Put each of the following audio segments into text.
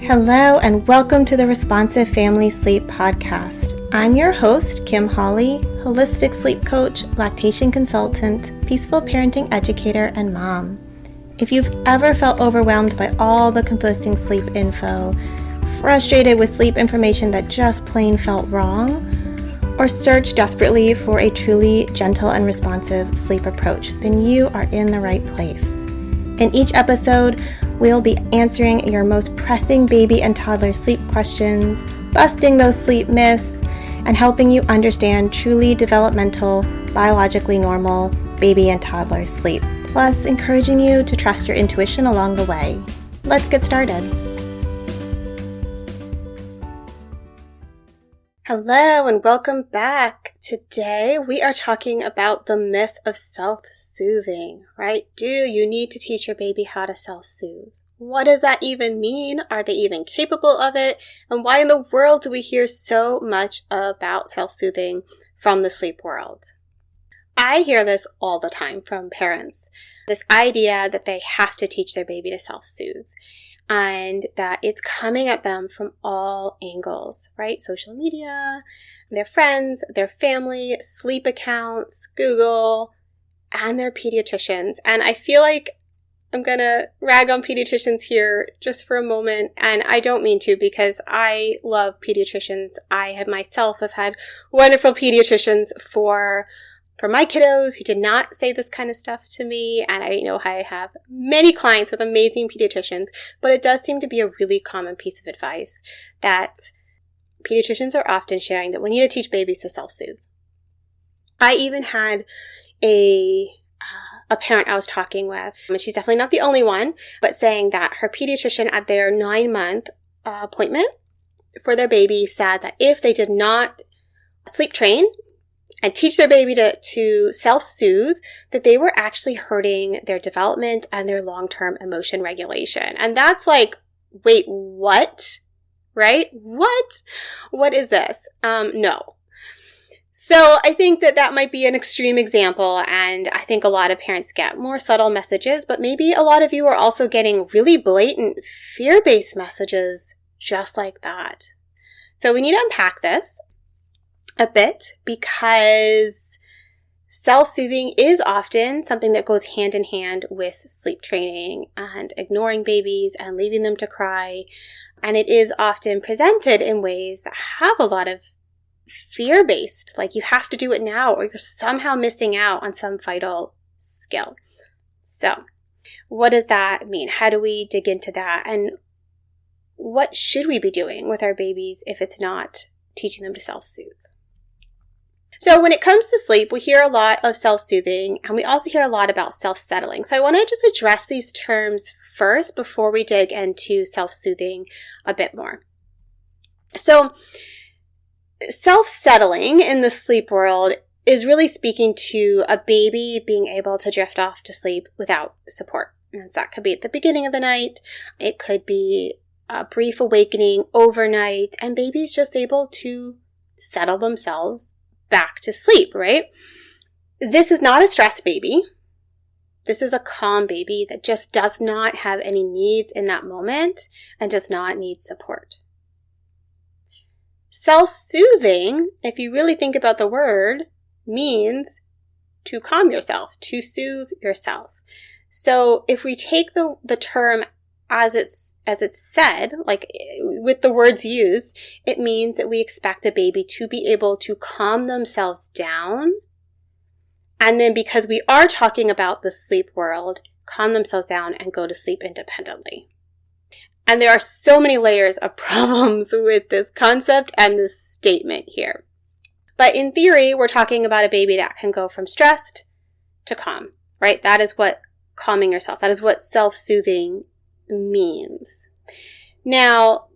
Hello and welcome to the Responsive Family Sleep Podcast. I'm your host, Kim Hawley, holistic sleep coach, lactation consultant, peaceful parenting educator, and mom. If you've ever felt overwhelmed by all the conflicting sleep info, frustrated with sleep information that just plain felt wrong, or searched desperately for a truly gentle and responsive sleep approach, then you are in the right place. In each episode, we'll be answering your most pressing baby and toddler sleep questions, busting those sleep myths, and helping you understand truly developmental, biologically normal baby and toddler sleep, plus encouraging you to trust your intuition along the way. Let's get started. Hello and welcome back. Today we are talking about the myth of self-soothing, right? Do you need to teach your baby how to self-soothe? What does that even mean? Are they even capable of it? And why in the world do we hear so much about self-soothing from the sleep world? I hear this all the time from parents. This idea that they have to teach their baby to self-soothe and that it's coming at them from all angles, right? Social media, their friends, their family, sleep accounts, Google, and their pediatricians. And I feel like I'm going to rag on pediatricians here just for a moment, and I don't mean to because I love pediatricians. I have myself have had wonderful pediatricians for my kiddos who did not say this kind of stuff to me, and I have many clients with amazing pediatricians, but it does seem to be a really common piece of advice that pediatricians are often sharing that we need to teach babies to self-soothe. I even had a parent I was talking with, and she's definitely not the only one, but saying that her pediatrician at their 9-month appointment for their baby said that if they did not sleep train and teach their baby to self-soothe, that they were actually hurting their development and their long-term emotion regulation. And that's like, wait, what? Right? What is this? No. So I think that might be an extreme example, and I think a lot of parents get more subtle messages, but maybe a lot of you are also getting really blatant fear-based messages just like that. So we need to unpack this a bit because self-soothing is often something that goes hand in hand with sleep training and ignoring babies and leaving them to cry. And it is often presented in ways that have a lot of fear-based, like you have to do it now or you're somehow missing out on some vital skill. So what does that mean? How do we dig into that? And what should we be doing with our babies if it's not teaching them to self-soothe? So when it comes to sleep, we hear a lot of self-soothing, and we also hear a lot about self-settling. So I want to just address these terms first before we dig into self-soothing a bit more. So self-settling in the sleep world is really speaking to a baby being able to drift off to sleep without support. And that could be at the beginning of the night. It could be a brief awakening overnight, and babies just able to settle themselves back to sleep, right? This is not a stressed baby. This is a calm baby that just does not have any needs in that moment and does not need support. Self-soothing, if you really think about the word, means to calm yourself, to soothe yourself. So if we take the term as it's said, like with the words used, it means that we expect a baby to be able to calm themselves down. And then because we are talking about the sleep world, calm themselves down and go to sleep independently. And there are so many layers of problems with this concept and this statement here. But in theory, we're talking about a baby that can go from stressed to calm, right? That is what calming yourself, that is what self-soothing means. Now,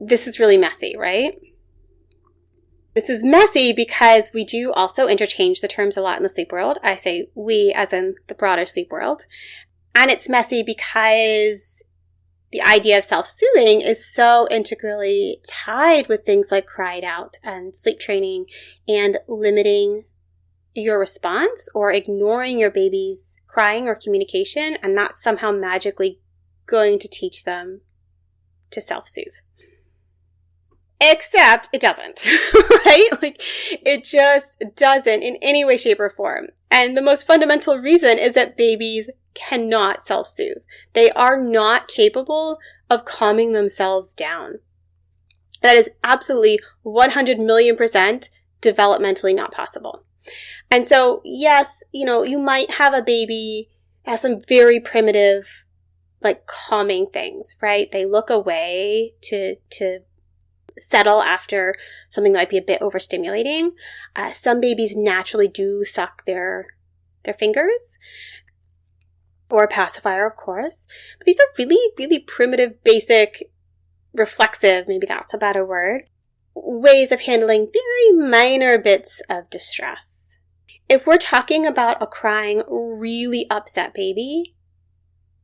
this is really messy, right? This is messy because we do also interchange the terms a lot in the sleep world. I say we as in the broader sleep world. And it's messy because the idea of self-soothing is so integrally tied with things like cry it out and sleep training and limiting your response or ignoring your baby's crying or communication, and that's somehow magically going to teach them to self-soothe. Except it doesn't, right? Like, it just doesn't in any way, shape, or form. And the most fundamental reason is that babies cannot self-soothe. They are not capable of calming themselves down. That is absolutely 100 million% developmentally not possible. And so, yes, you might have a baby that has some very primitive, like, calming things, right? They look away to settle after something that might be a bit overstimulating. Some babies naturally do suck their fingers, or a pacifier, of course. But these are really, really primitive, basic, reflexive, maybe that's a better word, ways of handling very minor bits of distress. If we're talking about a crying, really upset baby,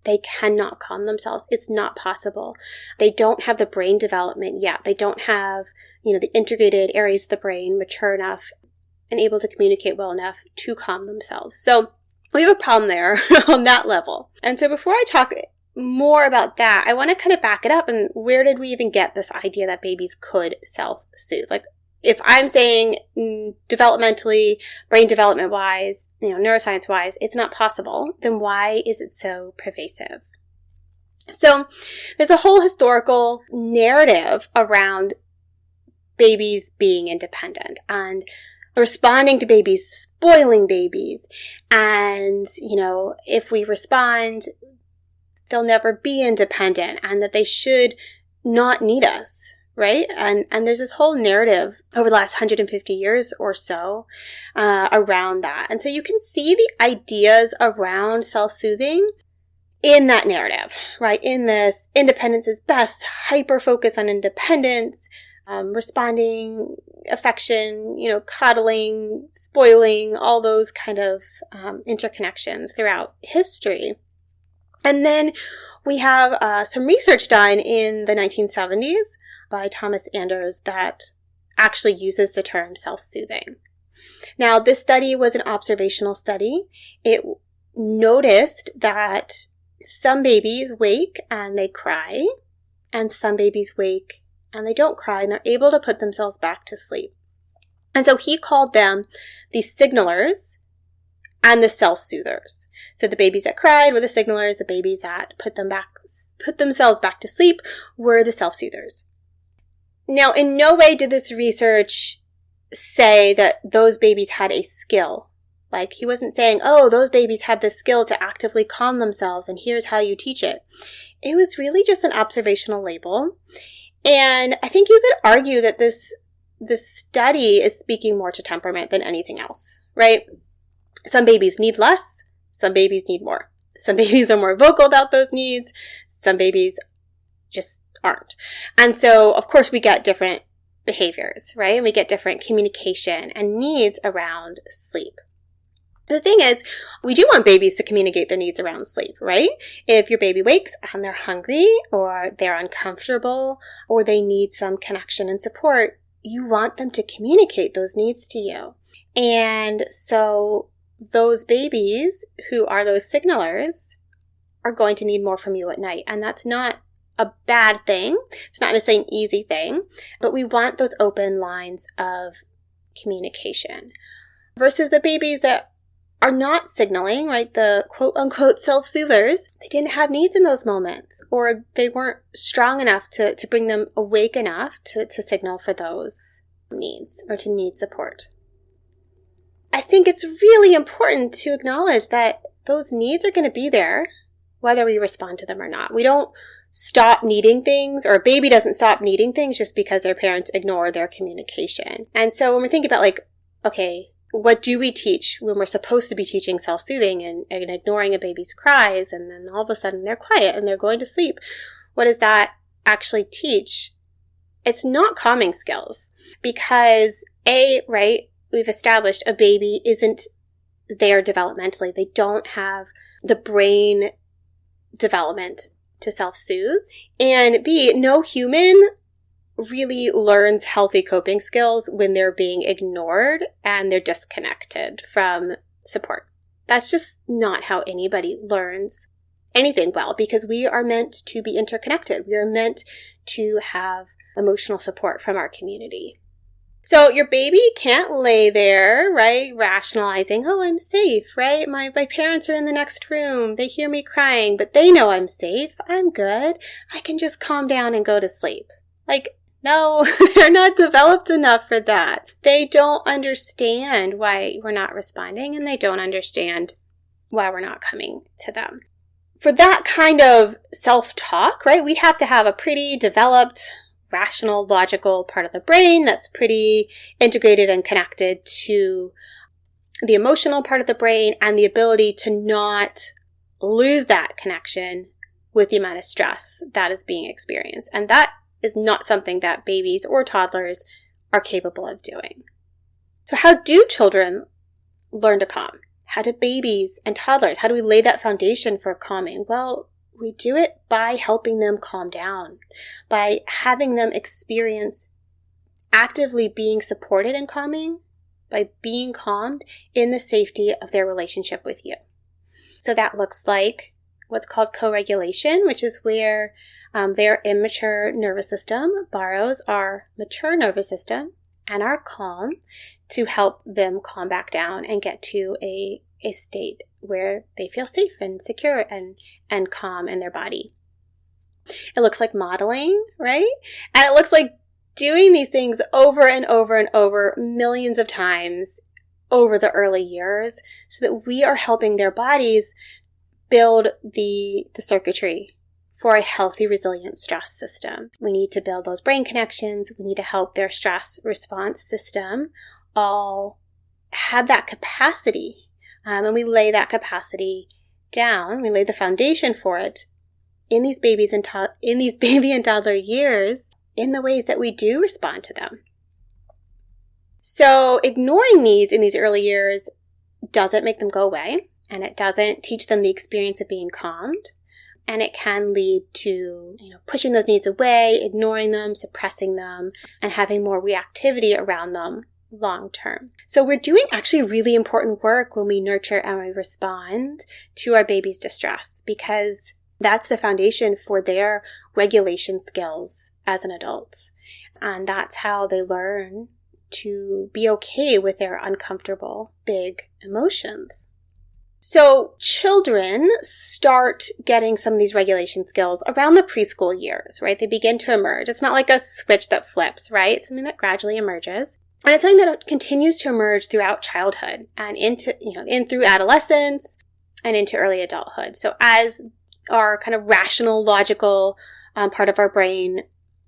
they cannot calm themselves. It's not possible. They don't have the brain development yet. They don't have, the integrated areas of the brain mature enough and able to communicate well enough to calm themselves. So we have a problem there on that level. And so before I talk more about that, I want to kind of back it up. And where did we even get this idea that babies could self-soothe? Like, if I'm saying developmentally, brain development wise, neuroscience wise, it's not possible, then why is it so pervasive? So there's a whole historical narrative around babies being independent and responding to babies, spoiling babies. And, if we respond, they'll never be independent and that they should not need us. Right? And there's this whole narrative over the last 150 years or so around that. And so you can see the ideas around self-soothing in that narrative, right? In this independence is best, hyper-focus on independence, responding, affection, coddling, spoiling, all those kind of interconnections throughout history. And then we have some research done in the 1970s by Thomas Anders that actually uses the term self-soothing. Now, this study was an observational study. It noticed that some babies wake and they cry, and some babies wake and they don't cry, and they're able to put themselves back to sleep. And so he called them the signalers and the self-soothers. So the babies that cried were the signalers, the babies that put themselves back to sleep were the self-soothers. Now, in no way did this research say that those babies had a skill. Like, he wasn't saying, oh, those babies have the skill to actively calm themselves, and here's how you teach it. It was really just an observational label. And I think you could argue that this study is speaking more to temperament than anything else, right? Some babies need less. Some babies need more. Some babies are more vocal about those needs. Some babies just aren't. And so, of course, we get different behaviors, right? And we get different communication and needs around sleep. The thing is, we do want babies to communicate their needs around sleep, right? If your baby wakes and they're hungry or they're uncomfortable or they need some connection and support, you want them to communicate those needs to you. And so those babies who are those signalers are going to need more from you at night. And that's not a bad thing. It's not necessarily an easy thing, but we want those open lines of communication versus the babies that are not signaling, right? The quote unquote self-soothers, they didn't have needs in those moments, or they weren't strong enough to bring them awake enough to signal for those needs or to need support. I think it's really important to acknowledge that those needs are going to be there whether we respond to them or not. We don't stop needing things, or a baby doesn't stop needing things just because their parents ignore their communication. And so when we're thinking about okay, what do we teach when we're supposed to be teaching self-soothing and ignoring a baby's cries, and then all of a sudden they're quiet and they're going to sleep? What does that actually teach? It's not calming skills because we've established a baby isn't there developmentally. They don't have the brain development to self-soothe. And B, no human really learns healthy coping skills when they're being ignored and they're disconnected from support. That's just not how anybody learns. anything well, because we are meant to be interconnected. We are meant to have emotional support from our community. So your baby can't lay there, right, rationalizing, oh, I'm safe, right? My parents are in the next room. They hear me crying, but they know I'm safe. I'm good. I can just calm down and go to sleep. Like, no, they're not developed enough for that. They don't understand why we're not responding, and they don't understand why we're not coming to them. For that kind of self-talk, right, we'd have to have a pretty developed, rational, logical part of the brain that's pretty integrated and connected to the emotional part of the brain, and the ability to not lose that connection with the amount of stress that is being experienced. And that is not something that babies or toddlers are capable of doing. So how do children learn to calm? How do babies and toddlers, how do we lay that foundation for calming? Well, we do it by helping them calm down, by having them experience actively being supported in calming, by being calmed in the safety of their relationship with you. So that looks like what's called co-regulation, which is where their immature nervous system borrows our mature nervous system and our calm to help them calm back down and get to a state where they feel safe and secure and calm in their body. It looks like modeling, right? And it looks like doing these things over and over and over millions of times over the early years so that we are helping their bodies build the circuitry for a healthy, resilient stress system. We need to build those brain connections. We need to help their stress response system all have that capacity. And we lay that capacity down. We lay the foundation for it in these baby and toddler years in the ways that we do respond to them. So ignoring needs in these early years doesn't make them go away, and it doesn't teach them the experience of being calmed. And it can lead to, pushing those needs away, ignoring them, suppressing them, and having more reactivity around them long term. So we're doing actually really important work when we nurture and we respond to our baby's distress, because that's the foundation for their regulation skills as an adult. And that's how they learn to be okay with their uncomfortable, big emotions. So children start getting some of these regulation skills around the preschool years, right? They begin to emerge. It's not like a switch that flips, right? It's something that gradually emerges. And it's something that continues to emerge throughout childhood and through adolescence and into early adulthood. So as our kind of rational, logical part of our brain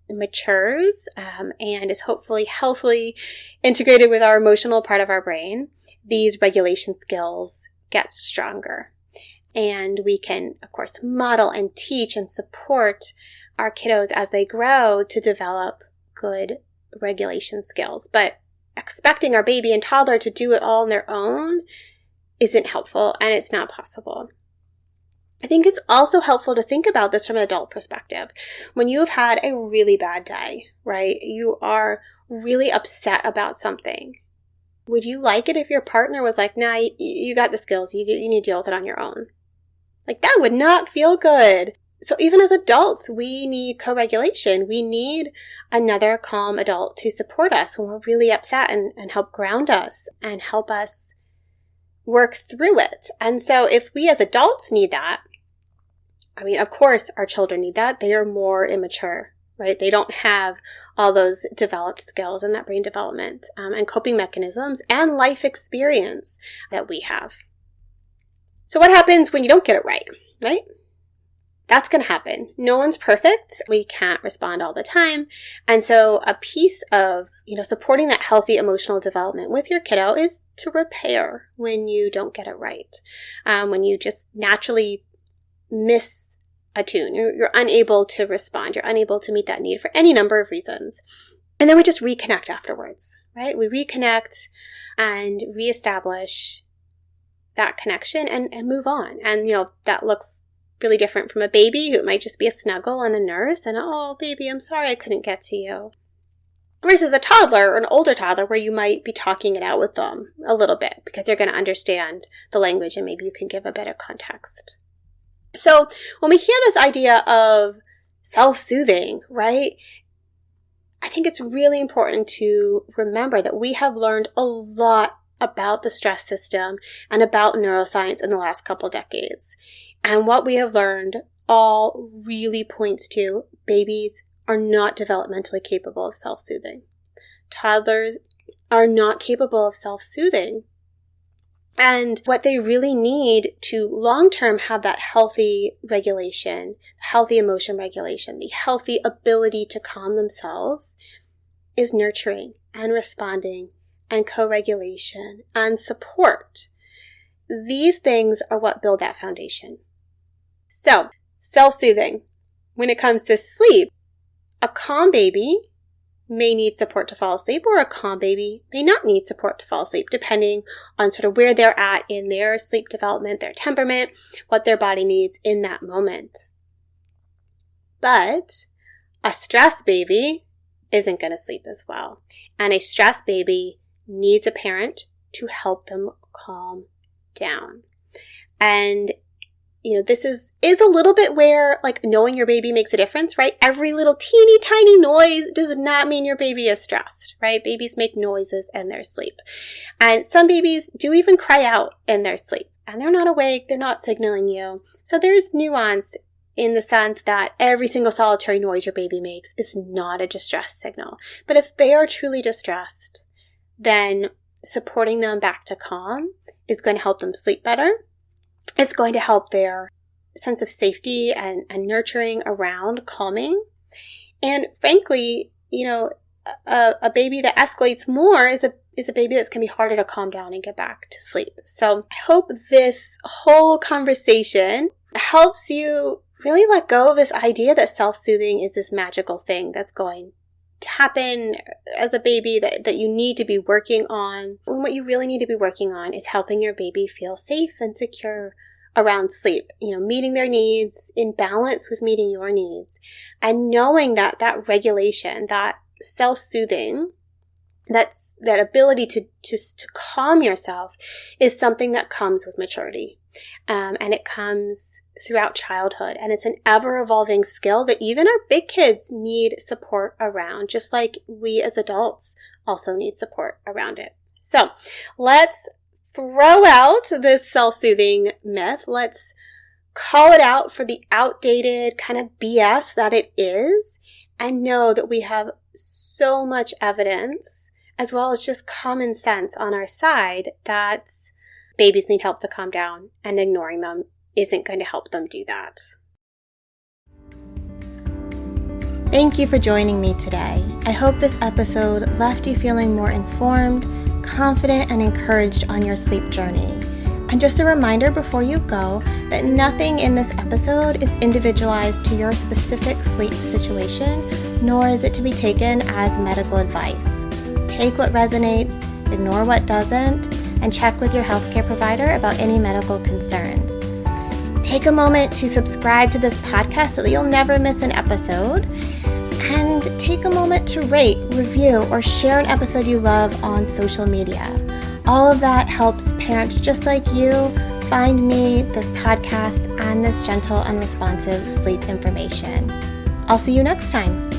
matures and is hopefully healthily integrated with our emotional part of our brain, these regulation skills get stronger. And we can, of course, model and teach and support our kiddos as they grow to develop good regulation skills. But expecting our baby and toddler to do it all on their own isn't helpful, and it's not possible. I think it's also helpful to think about this from an adult perspective. When you have had a really bad day, right? You are really upset about something. Would you like it if your partner was like, nah, you got the skills, you need to deal with it on your own? Like, that would not feel good. So even as adults, we need co-regulation. We need another calm adult to support us when we're really upset and help ground us and help us work through it. And so if we as adults need that, of course our children need that. They are more immature, right? They don't have all those developed skills and that brain development and coping mechanisms and life experience that we have. So what happens when you don't get it right? That's going to happen. No one's perfect. We can't respond all the time. And so a piece of, supporting that healthy emotional development with your kiddo is to repair when you don't get it right. When you just naturally miss a tune, you're unable to respond. You're unable to meet that need for any number of reasons. And then we just reconnect afterwards, right? We reconnect and reestablish that connection and move on. And, that looks really different from a baby who might just be a snuggle and a nurse and, oh, baby, I'm sorry I couldn't get to you. Versus a toddler or an older toddler where you might be talking it out with them a little bit because they're going to understand the language and maybe you can give a bit of context. So when we hear this idea of self-soothing, right, I think it's really important to remember that we have learned a lot about the stress system and about neuroscience in the last couple decades. And what we have learned all really points to babies are not developmentally capable of self-soothing. Toddlers are not capable of self-soothing. And what they really need to long-term have that healthy regulation, healthy emotion regulation, the healthy ability to calm themselves is nurturing and responding and co-regulation and support. These things are what build that foundation. So, self-soothing. When it comes to sleep, a calm baby may need support to fall asleep, or a calm baby may not need support to fall asleep, depending on sort of where they're at in their sleep development, their temperament, what their body needs in that moment. But a stressed baby isn't going to sleep as well. And a stressed baby needs a parent to help them calm down. And this is a little bit where, like, knowing your baby makes a difference, right? Every little teeny tiny noise does not mean your baby is stressed, right? Babies make noises in their sleep. And some babies do even cry out in their sleep. And they're not awake, they're not signaling you. So there's nuance in the sense that every single solitary noise your baby makes is not a distress signal. But if they are truly distressed, then supporting them back to calm is going to help them sleep better. It's going to help their sense of safety and nurturing around calming. And frankly, a baby that escalates more is a baby that's going to be harder to calm down and get back to sleep. So I hope this whole conversation helps you really let go of this idea that self-soothing is this magical thing that's going to happen as a baby that you need to be working on. When what you really need to be working on is helping your baby feel safe and secure around sleep, meeting their needs in balance with meeting your needs, and knowing that regulation, that self-soothing, that ability to calm yourself is something that comes with maturity. And it comes throughout childhood. And it's an ever-evolving skill that even our big kids need support around, just like we as adults also need support around it. So let's throw out this self-soothing myth. Let's call it out for the outdated kind of BS that it is, and know that we have so much evidence, as well as just common sense on our side, that babies need help to calm down, and ignoring them isn't going to help them do that. Thank you for joining me today. I hope this episode left you feeling more informed, confident, and encouraged on your sleep journey. And just a reminder before you go that nothing in this episode is individualized to your specific sleep situation, nor is it to be taken as medical advice. Take what resonates, ignore what doesn't, and check with your healthcare provider about any medical concerns. Take a moment to subscribe to this podcast so that you'll never miss an episode. And take a moment to rate, review, or share an episode you love on social media. All of that helps parents just like you find me, this podcast, and this gentle and responsive sleep information. I'll see you next time.